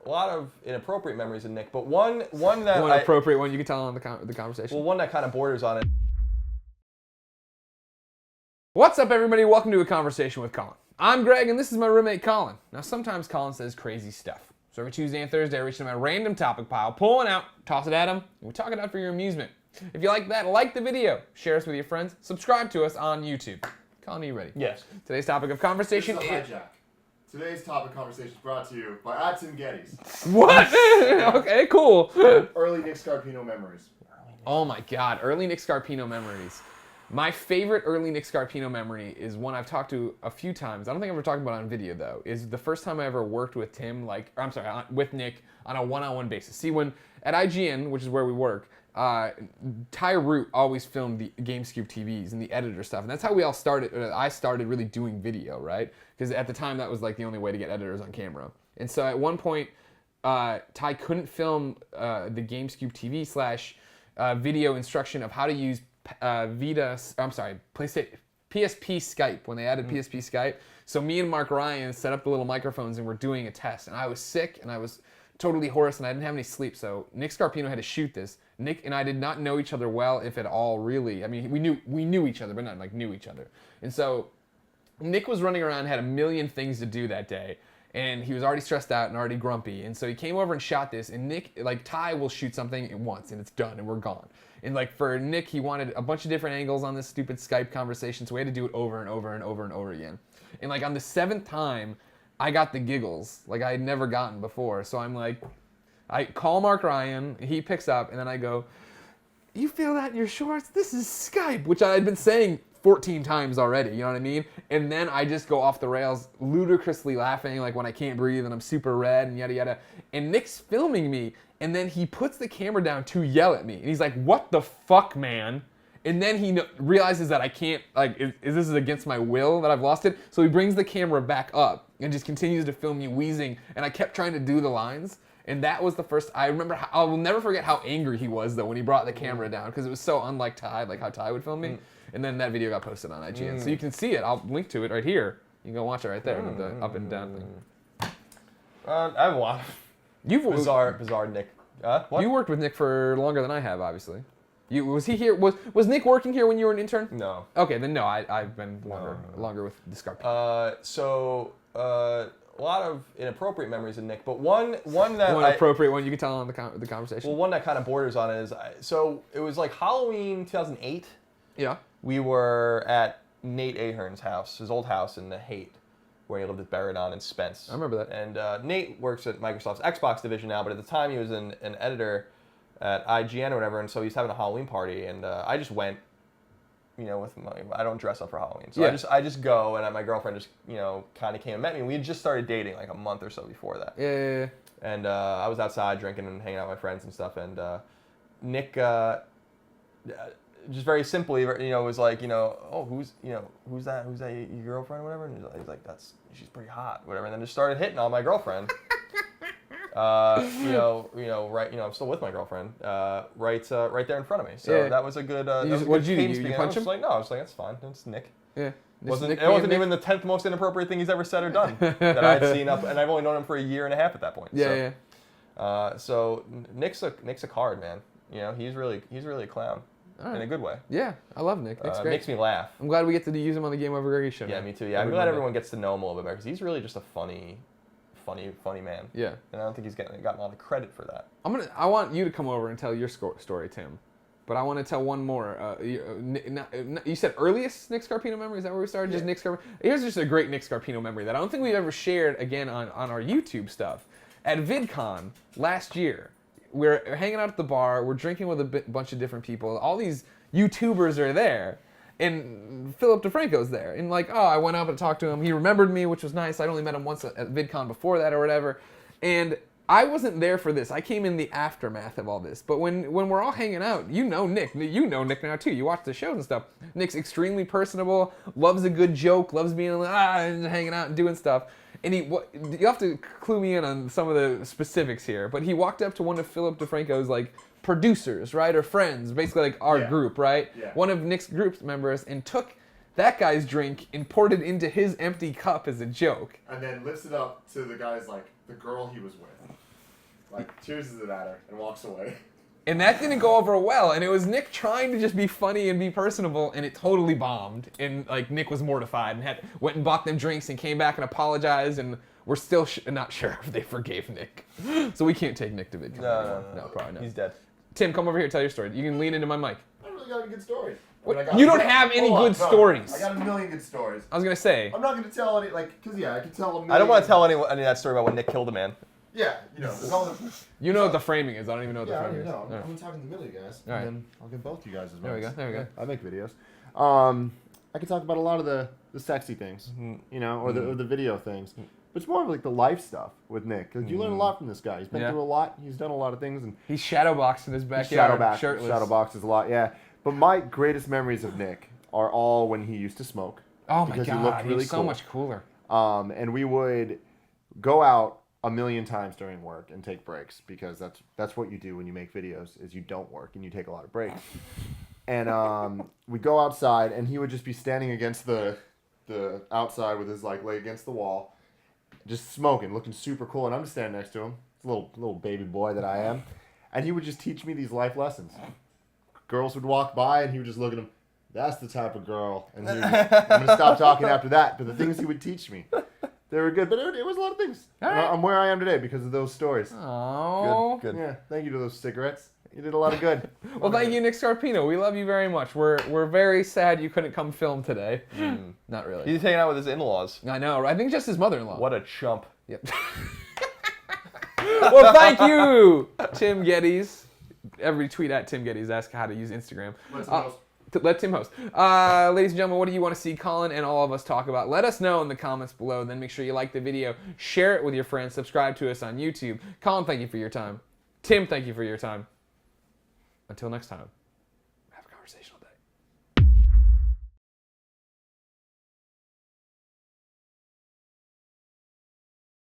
lot of inappropriate memories of Nick, but one that one appropriate one you can tell on the conversation. Well, one that kind of borders on it. What's up, everybody? Welcome to A Conversation with Colin. I'm Greg, and this is my roommate, Colin. Now, sometimes Colin says crazy stuff. So every Tuesday and Thursday, I reach into my random topic pile, pull one out, toss it at him, and we talk it out for your amusement. If you like that, like the video, share us with your friends, subscribe to us on YouTube. Colin, are you ready? Yes. Today's topic of conversation is... hijack. Today's topic conversation is brought to you by Adson Geddes. What? Okay, cool. Early Nick Scarpino memories. Oh my God, early Nick Scarpino memories. My favorite early Nick Scarpino memory is one I've talked to a few times. I don't think I've ever talked about it on video though. Is the first time I ever worked with Tim, with Nick on a one-on-one basis. See, when at IGN, which is where we work, Ty Root always filmed the GameScoop TVs and the editor stuff, and that's how we all started. I started really doing video, right? Because at the time that was like the only way to get editors on camera. And so at one point, Ty couldn't film the GameScoop TV / video instruction of how to use PSP Skype when they added PSP Skype. So me and Mark Ryan set up the little microphones and we're doing a test. And I was sick and I was totally hoarse and I didn't have any sleep. So Nick Scarpino had to shoot this. Nick and I did not know each other well, if at all, really. I mean, we knew each other, but not like knew each other. And so Nick was running around, had a million things to do that day. And he was already stressed out and already grumpy. And so he came over and shot this. And Nick, like Ty will shoot something at once and it's done and we're gone. And like for Nick, he wanted a bunch of different angles on this stupid Skype conversation. So we had to do it over and over and over and over again. And like on the 7th time, I got the giggles like I had never gotten before. So I'm like, I call Mark Ryan, he picks up, and then I go, "You feel that in your shorts? This is Skype," which I had been saying 14 times already, you know what I mean? And then I just go off the rails, ludicrously laughing, like when I can't breathe and I'm super red and yada yada. And Nick's filming me, and then he puts the camera down to yell at me. And he's like, "What the fuck, man?" And then he realizes that I can't, like, this is against my will that I've lost it. So he brings the camera back up and just continues to film me wheezing. And I kept trying to do the lines. And that was the first, I remember, I will never forget how angry he was though when he brought the camera down, because it was so unlike Ty, like how Ty would film me. And then that video got posted on IGN. So you can see it, I'll link to it right here. You can go watch it right there, the up and down thing. I have a lot of bizarre Nick. What? You worked with Nick for longer than I have, obviously. Was he here? Was Nick working here when you were an intern? No. Okay, then no. I've been longer with the Scarpino. A lot of inappropriate memories of Nick, but one appropriate one you can tell on the conversation. Well, one that kind of borders on it is so it was like Halloween 2008. Yeah. We were at Nate Ahern's house, his old house in the Haight, where he lived with Barradon and Spence. I remember that. And Nate works at Microsoft's Xbox division now, but at the time he was an editor at IGN or whatever, and so he's having a Halloween party, and I just went, I don't dress up for Halloween, so yeah. I just go, and my girlfriend just, kind of came and met me. We had just started dating like a month or so before that. Yeah. And I was outside drinking and hanging out with my friends and stuff, and Nick, just very simply, was like, "Oh, who's that? Who's that? Your girlfriend, or whatever?" And he's like, she's pretty hot, whatever. And then just started hitting on my girlfriend. I'm still with my girlfriend, right there in front of me. So yeah. That was a good. What did you do? You punch him? No, I was like, that's fine. It's Nick. Yeah. It wasn't even the 10th most inappropriate thing he's ever said or done that I'd seen up, and I've only known him for a year and a half at that point. Yeah. So Nick's a card, man. He's really a clown. Right. In a good way. Yeah, I love Nick. Nick's great. Makes me laugh. I'm glad we get to use him on the Game Over Greggy show. Yeah, me too. Yeah, I'm glad everyone gets to know him a little bit better, because he's really just a funny man. Yeah. And I don't think he's gotten a lot of credit for that. I want you to come over and tell your story, Tim. But I want to tell one more. You said earliest Nick Scarpino memory? Is that where we started? Yeah. Just Nick Scarpino? Here's just a great Nick Scarpino memory that I don't think we've ever shared again on our YouTube stuff. At VidCon last year, we're hanging out at the bar. We're drinking with a bunch of different people. All these YouTubers are there. And Philip DeFranco's there. And I went up and talked to him. He remembered me, which was nice. I'd only met him once at VidCon before that or whatever. And I wasn't there for this. I came in the aftermath of all this. But when we're all hanging out, Nick. You know Nick now too. You watch the shows and stuff. Nick's extremely personable, loves a good joke, loves being and hanging out and doing stuff. And you have to clue me in on some of the specifics here. But he walked up to one of Philip DeFranco's producers, right, or friends, basically our group, right? Yeah. One of Nick's group members, and took that guy's drink and poured it into his empty cup as a joke. And then lifts it up to the guy's the girl he was with. like cheers it at her and walks away. And that didn't go over well, and it was Nick trying to just be funny and be personable, and it totally bombed. And like Nick was mortified and went and bought them drinks and came back and apologized, and we're still not sure if they forgave Nick. So we can't take Nick to video. No, probably not. He's dead. Tim, come over here, tell your story. You can lean into my mic. I don't really got any good stories. You don't have any good stories. I got a million good stories. I was gonna say. I'm not gonna tell any, like, cause yeah, I can tell a million. I don't want to tell any of that story about when Nick killed a man. Yeah, you know. There's all the, You know what the framing is. I don't even know what the yeah, I framing don't even is. know. All I'm gonna talk in the middle of you guys. All right. And then I'll give both you guys as well. There we go. There we go. I make videos. I can talk about a lot of the sexy things, you know, or the video things. But it's more of like the life stuff with Nick. Cause you learn a lot from this guy. He's been through a lot. He's done a lot of things, and He's shadowboxed in his backyard, shirtless. shadow boxes a lot. Yeah. But my greatest memories of Nick are all when he used to smoke. Oh my because god, he looked really he's so cool. much cooler. And we would go out a million times during work and take breaks, because that's what you do when you make videos, is you don't work and you take a lot of breaks. And we go outside, and he would just be standing against the outside with his like leg against the wall, just smoking, looking super cool. And I'm just standing next to him, little baby boy that I am, and he would just teach me these life lessons. Girls would walk by, and he would just look at them. That's the type of girl. And he would just, I'm gonna stop talking after that. But the things he would teach me, they were good. But it was a lot of things. All right. I'm where I am today because of those stories. Oh. Good. Yeah, thank you to those cigarettes. You did a lot of good. Well, thank you, Nick Scarpino. We love you very much. We're very sad you couldn't come film today. Not really. He's hanging out with his in-laws. I know. I think just his mother-in-law. What a chump. Yep. Well, thank you, Tim Geddes. Every tweet at Tim Geddes. Ask how to use Instagram. Let Tim host. Ladies and gentlemen, what do you want to see Colin and all of us talk about? Let us know in the comments below. Then make sure you like the video, share it with your friends, subscribe to us on YouTube. Colin, thank you for your time. Tim, thank you for your time. Until next time, have a conversation.